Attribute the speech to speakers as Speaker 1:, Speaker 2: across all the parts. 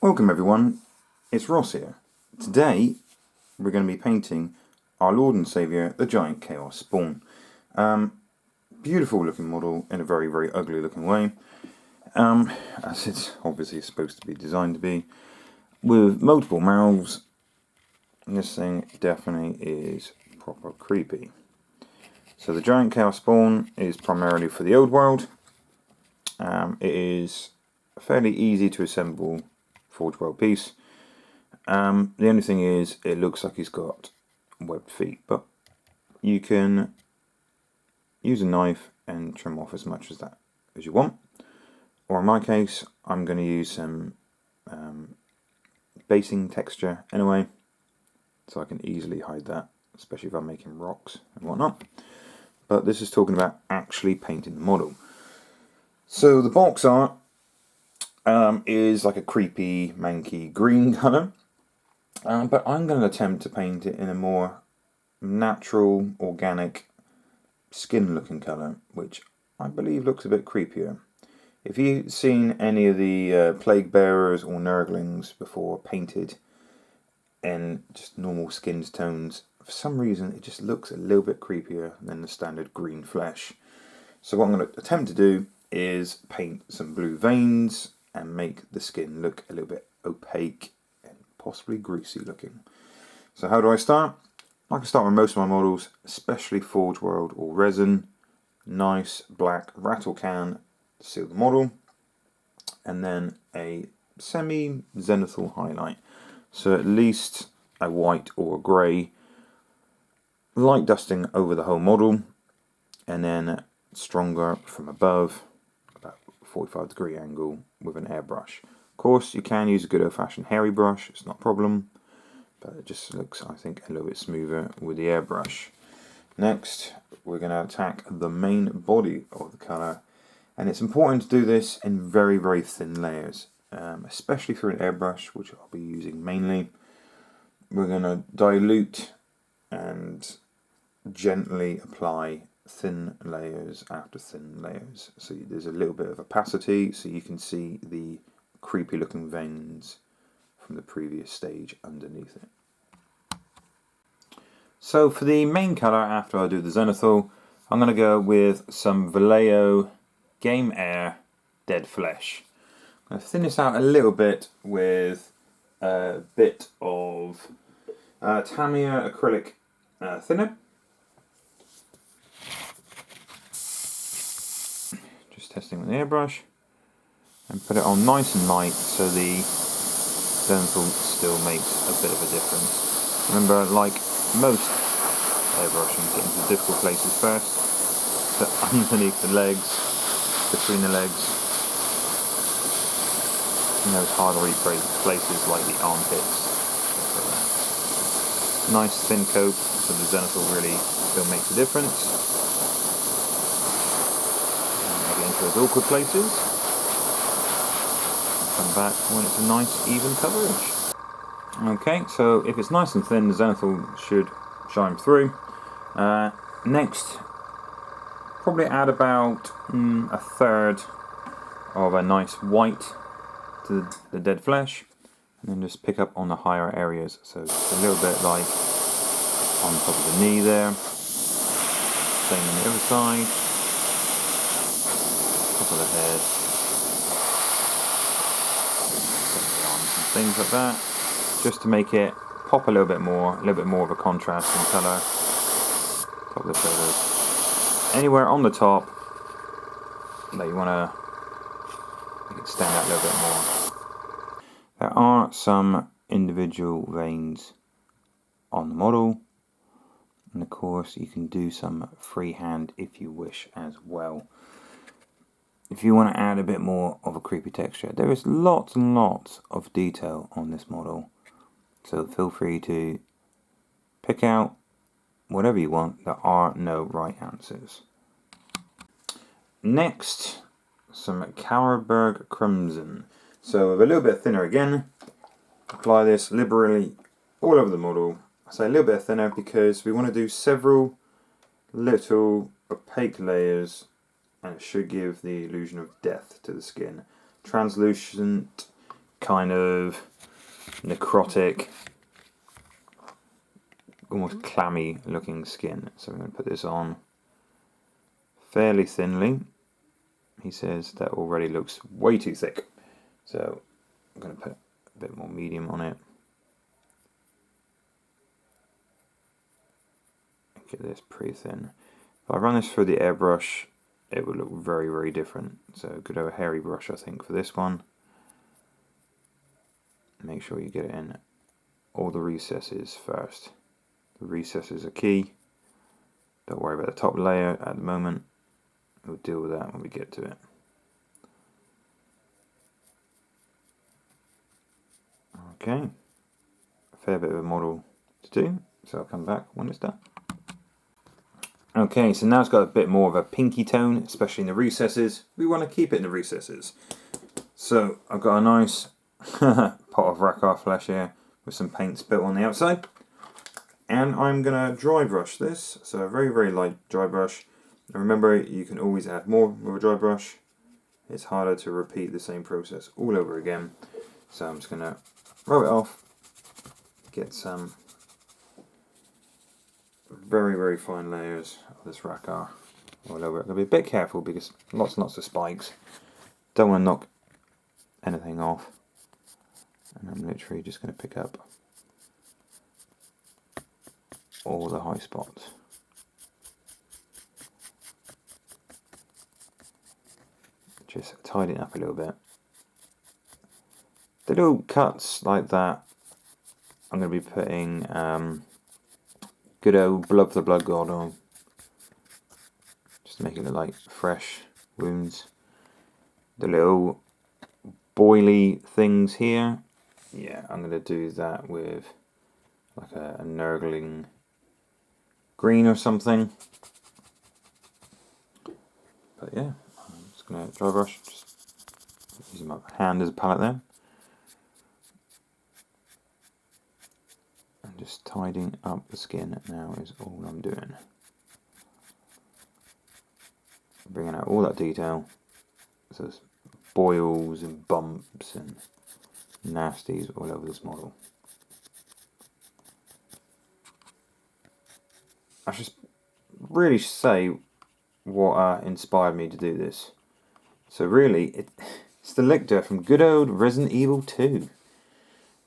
Speaker 1: Welcome everyone, it's Ross here. Today we're going to be painting our Lord and Saviour, the Giant Chaos Spawn. Beautiful looking model in a very, very ugly looking way, as it's obviously supposed to be designed to be, with multiple mouths. This thing definitely is proper creepy. So the Giant Chaos Spawn is primarily for the old world. It is fairly easy to assemble Forge World piece. The only thing is it looks like he's got webbed feet, but you can use a knife and trim off as much as that as you want. Or in my case, I'm going to use some basing texture anyway, so I can easily hide that, especially if I'm making rocks and whatnot. But this is talking about actually painting the model. So the box art is like a creepy, manky green colour, but I'm going to attempt to paint it in a more natural, organic, skin-looking colour, which I believe looks a bit creepier. If you've seen any of the Plague Bearers or Nurglings before painted in just normal skin tones, for some reason it just looks a little bit creepier than the standard green flesh. So what I'm going to attempt to do is paint some blue veins and make the skin look a little bit opaque and possibly greasy looking. So how do I start? I can start with most of my models, especially Forge World or resin. Nice black rattle can to seal the model, and then a semi-zenithal highlight. So at least a white or a grey, light dusting over the whole model, and then stronger from above, about 45-degree angle with an airbrush. Of course, you can use a good old-fashioned hairy brush, it's not a problem, but it just looks, I think, a little bit smoother with the airbrush. Next, we're going to attack the main body of the colour, and it's important to do this in very, very thin layers, especially through an airbrush, which I'll be using mainly. We're going to dilute and gently apply thin layers after thin layers, so there's a little bit of opacity so you can see the creepy looking veins from the previous stage underneath it. So for the main colour, after I do the zenithal, I'm going to go with some Vallejo Game Air Dead Flesh. I'm going to thin this out a little bit with a bit of Tamiya acrylic thinner. Just testing with the airbrush, and put it on nice and light so the zenithal still makes a bit of a difference. Remember, like most airbrushing, get into the difficult places first, so underneath the legs, between the legs, and those hard to reach places like the armpits. Nice thin coat so the zenithal really still makes a difference. And get into those awkward places. Come back when it's a nice even coverage. Okay, so if it's nice and thin, the zenithal should shine through. Next, probably add about a third of a nice white to the dead flesh, and then just pick up on the higher areas. So it's a little bit like on top of the knee there. Same on the other side, top of the head, the arms and things like that, just to make it pop a little bit more of a contrast in colour. Top of the shoulders, anywhere on the top that you want to make it stand out a little bit more. There are some individual veins on the model, and of course you can do some freehand if you wish as well. If you want to add a bit more of a creepy texture, there is lots and lots of detail on this model, so feel free to pick out whatever you want. There are no right answers. Next, some Cauerberg Crimson. So with a little bit thinner again, apply this liberally all over the model. I say a little bit thinner because we want to do several little opaque layers, and it should give the illusion of death to the skin. Translucent kind of necrotic, almost clammy looking skin. So I'm going to put this on fairly thinly. He says that already looks way too thick, so I'm going to put a bit more medium on it. Get this pretty thin. If I run this through the airbrush, it would look very, very different. So good old hairy brush, I think, for this one. Make sure you get it in all the recesses first. The recesses are key. Don't worry about the top layer at the moment. We'll deal with that when we get to it. Okay, a fair bit of a model to do, so I'll come back when it's done. Okay, so now it's got a bit more of a pinky tone, especially in the recesses. We want to keep it in the recesses. So I've got a nice pot of Rakkar flesh here with some paint spilt on the outside. And I'm going to dry brush this, so a very, very light dry brush. And remember, you can always add more with a dry brush. It's harder to repeat the same process all over again. So I'm just going to rub it off, get some very, very fine layers of this Rakkar all over it. I'm going to be a bit careful because lots and lots of spikes. Don't want to knock anything off. And I'm literally just going to pick up all the high spots. Just tidy it up a little bit. The little cuts like that, I'm going to be putting good old Blood for the Blood God on. Just to make it look like fresh wounds. The little boily things here, yeah, I'm going to do that with like a nurgling green or something. But yeah, I'm just going to dry brush, just using my hand as a palette there. And just tidying up the skin now is all I'm doing. Bringing out all that detail. So there's boils and bumps and nasties all over this model. I should really say what inspired me to do this. So really, it's the lictor from good old Resident Evil 2.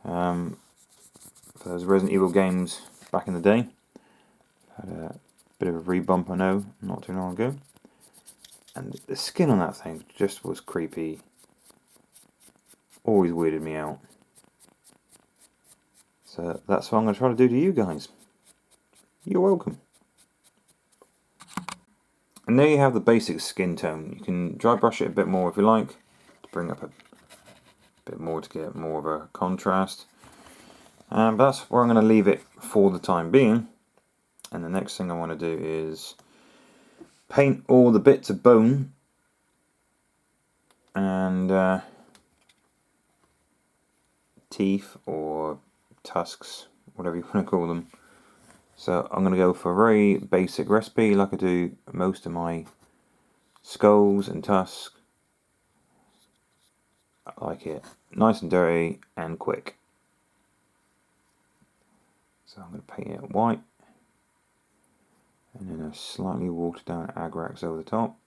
Speaker 1: For those Resident Evil games back in the day. Had a bit of a rebump, I know, not too long ago. And the skin on that thing just was creepy. Always weirded me out. So that's what I'm going to try to do to you guys. You're welcome. And there you have the basic skin tone. You can dry brush it a bit more if you like, to bring up a bit more to get more of a contrast. But that's where I'm going to leave it for the time being. And the next thing I want to do is paint all the bits of bone and teeth or tusks, whatever you want to call them. So I'm going to go for a very basic recipe like I do most of my skulls and tusks. I like it nice and dirty and quick. So I'm going to paint it white. And then a slightly watered down Agrax over the top.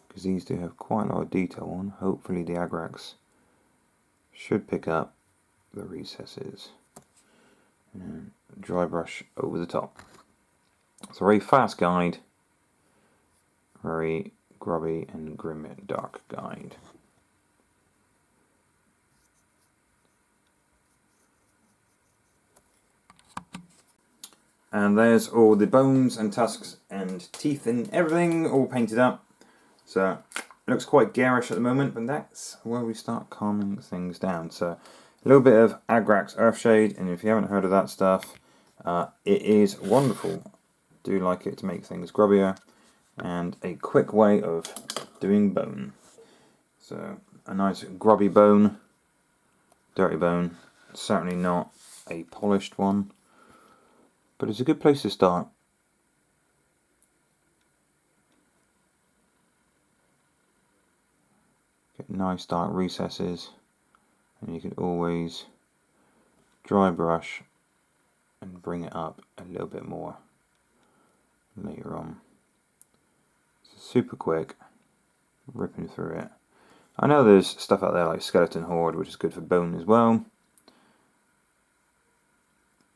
Speaker 1: Because these do have quite a lot of detail on. Hopefully the Agrax should pick up the recesses. And then dry brush over the top. It's a very fast guide. Very grubby and grim dark guide. And there's all the bones and tusks and teeth and everything all painted up. So it looks quite garish at the moment, but that's where we start calming things down. So a little bit of Agrax Earthshade, and if you haven't heard of that stuff, it is wonderful. I do like it to make things grubbier, and a quick way of doing bone. So a nice grubby bone, dirty bone, certainly not a polished one. But it's a good place to start. Get nice dark recesses And you can always dry brush and bring it up a little bit more later on. It's super quick, ripping through it. I know there's stuff out there like Skeleton Horde, which is good for bone as well,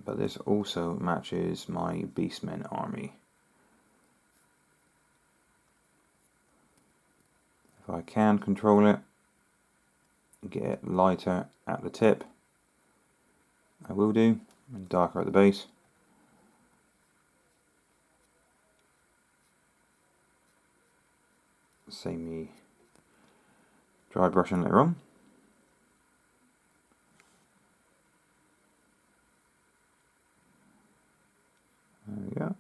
Speaker 1: but this also matches my Beastmen army. If I can control it, get it lighter at the tip, I will do, and darker at the base. Save me dry brushing later on. There we go.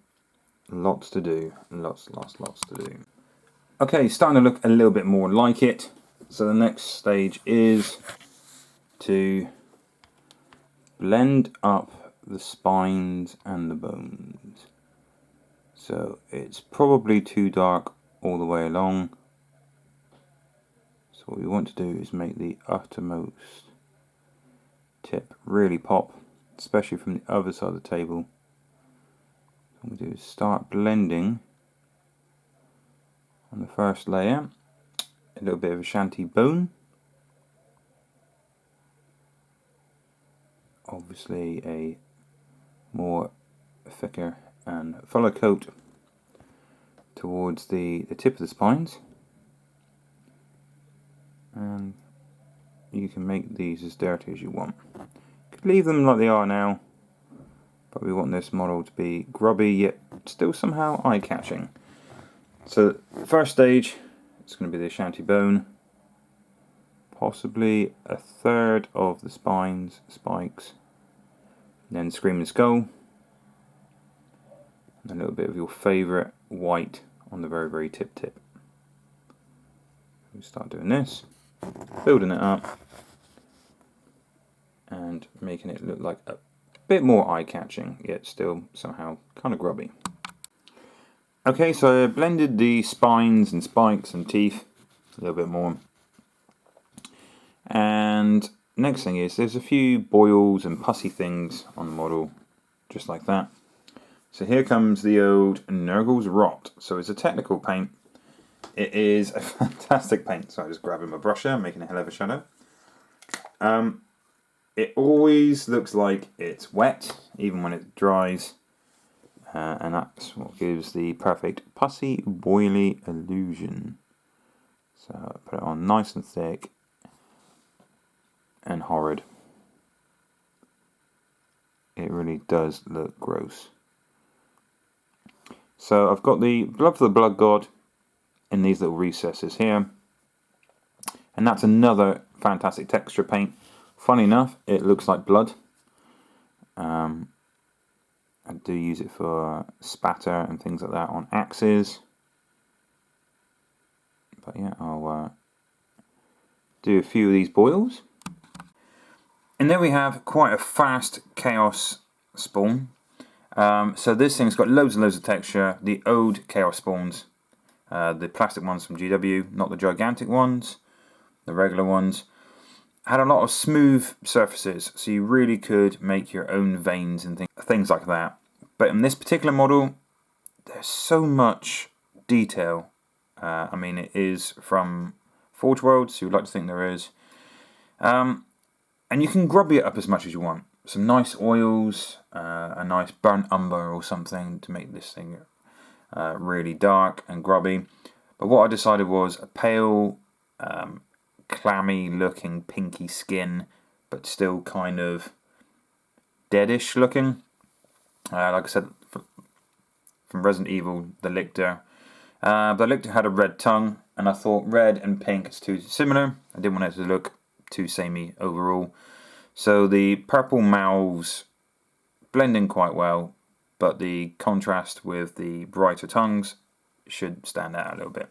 Speaker 1: Lots to do. Lots to do. Okay, starting to look a little bit more like it. So the next stage is to blend up the spines and the bones. So it's probably too dark all the way along. So what we want to do is make the uttermost tip really pop, especially from the other side of the table. What we do is start blending on the first layer, a little bit of Ashanti bone, obviously a more thicker and fuller coat towards the tip of the spines, and you can make these as dirty as you want. You could leave them like they are now, but we want this model to be grubby yet still somehow eye-catching. So first stage, it's going to be the Ashanti bone, possibly a third of the spikes, and then Screaming Skull, and a little bit of your favourite white on the very tip. We start doing this, building it up, and making it look like a bit more eye-catching, yet still somehow kind of grubby. Okay, so I blended the spines and spikes and teeth a little bit more. And next thing is there's a few boils and pussy things on the model, just like that. So here comes the old Nurgle's Rot. So it's a technical paint. It is a fantastic paint. So I'm just grabbing my brush here, making a hell of a shadow. It always looks like it's wet, even when it dries. And that's what gives the perfect pussy, boily illusion. So I put it on nice and thick and horrid. It really does look gross. So I've got the Blood for the Blood God in these little recesses here. And that's another fantastic texture paint. Funny enough, it looks like blood. I do use it for spatter and things like that on axes. But yeah, I'll do a few of these boils. And then we have quite a fast Chaos spawn. So this thing's got loads and loads of texture. The old Chaos spawns, the plastic ones from GW, not the gigantic ones, the regular ones, had a lot of smooth surfaces, so you really could make your own veins and things like that. But in this particular model, there's so much detail. I mean, it is from Forge World, so you'd like to think there is. And you can grubby it up as much as you want. Some nice oils, a nice burnt umber or something to make this thing really dark and grubby. But what I decided was a pale, clammy looking pinky skin, but still kind of deadish looking. Like I said, from Resident Evil, the Lictor. The Lictor had a red tongue, and I thought red and pink is too similar. I didn't want it to look too samey overall. So the purple mouths blend in quite well, but the contrast with the brighter tongues should stand out a little bit.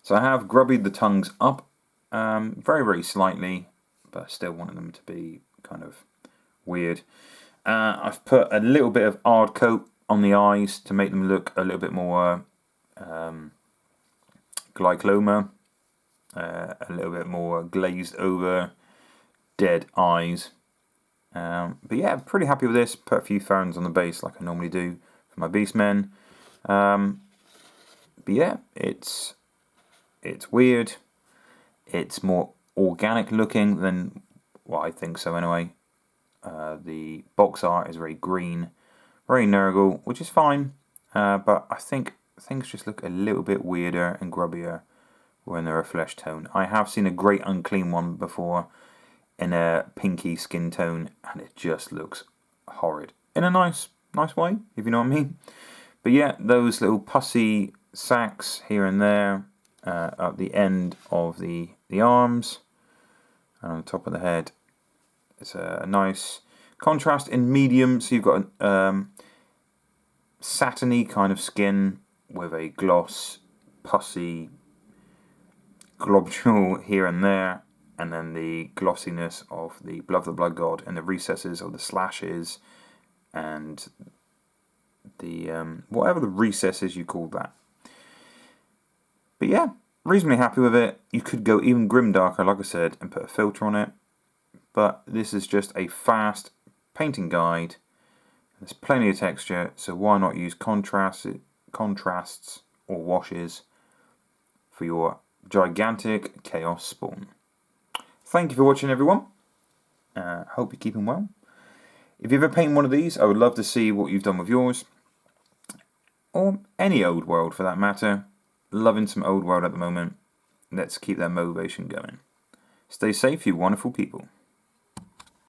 Speaker 1: So I have grubbied the tongues up very slightly, but I still wanted them to be kind of weird. I've put a little bit of hard coat on the eyes to make them look a little bit more glycoma, a little bit more glazed over, dead eyes. But yeah, pretty happy with this. Put a few ferns on the base like I normally do for my beastmen. But yeah, it's weird. It's more organic looking than what I think so anyway. The box art is very green, very Nurgle, which is fine. But I think things just look a little bit weirder and grubbier when they're a flesh tone. I have seen a Great Unclean one before in a pinky skin tone, and it just looks horrid. In a nice way, if you know what I mean. But yeah, those little pussy sacks here and there at the end of the arms and on the top of the head. It's a nice contrast in medium, so you've got a satiny kind of skin with a gloss, pussy, globule here and there, and then the glossiness of the Blood of the Blood God and the recesses of the slashes and the whatever the recesses you call that. But yeah, reasonably happy with it. You could go even grimdarker, like I said, and put a filter on it. But this is just a fast painting guide. There's plenty of texture, so why not use contrasts or washes for your gigantic chaos spawn. Thank you for watching, everyone. Hope you're keeping well. If you ever paint one of these, I would love to see what you've done with yours. Or any old world for that matter. Loving some old world at the moment. Let's keep that motivation going. Stay safe, you wonderful people.